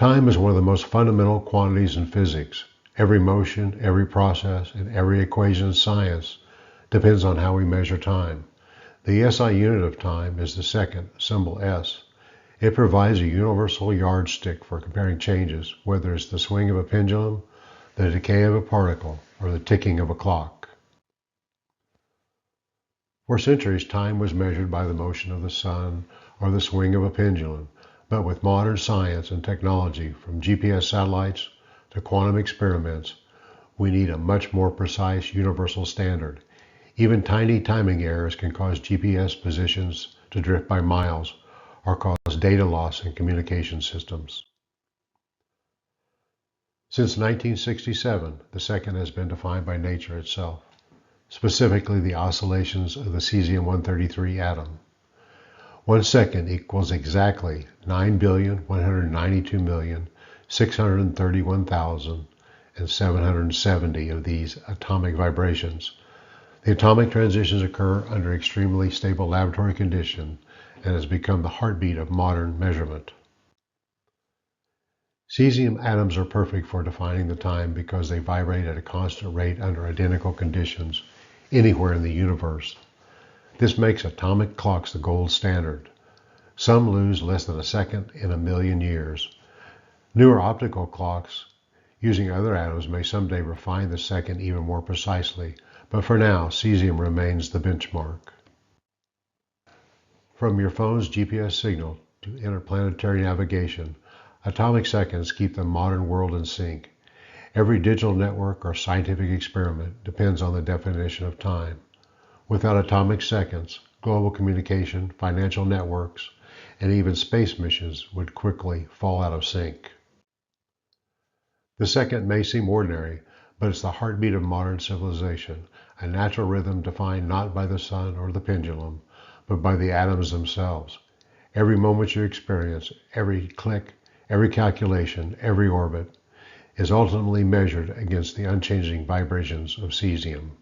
Time is one of the most fundamental quantities in physics. Every motion, every process, and every equation in science depends on how we measure time. The SI unit of time is the second, symbol S. It provides a universal yardstick for comparing changes, whether it's the swing of a pendulum, the decay of a particle, or the ticking of a clock. For centuries, time was measured by the motion of the sun or the swing of a pendulum, but with modern science and technology, from GPS satellites to quantum experiments, we need a much more precise universal standard. Even tiny timing errors can cause GPS positions to drift by miles or cause data loss in communication systems. Since 1967, the second has been defined by nature itself, specifically the oscillations of the cesium-133 atom. 1 second equals exactly 9,192,631,770 of these atomic vibrations. The atomic transitions occur under extremely stable laboratory conditions and has become the heartbeat of modern measurement. Cesium atoms are perfect for defining the time because they vibrate at a constant rate under identical conditions anywhere in the universe. This makes atomic clocks the gold standard. Some lose less than a second in a million years. Newer optical clocks using other atoms may someday refine the second even more precisely, but for now, cesium remains the benchmark. From your phone's GPS signal to interplanetary navigation, atomic seconds keep the modern world in sync. Every digital network or scientific experiment depends on the definition of time. Without atomic seconds, global communication, financial networks, and even space missions would quickly fall out of sync. The second may seem ordinary, but it's the heartbeat of modern civilization, a natural rhythm defined not by the sun or the pendulum, but by the atoms themselves. Every moment you experience, every click, every calculation, every orbit, is ultimately measured against the unchanging vibrations of cesium.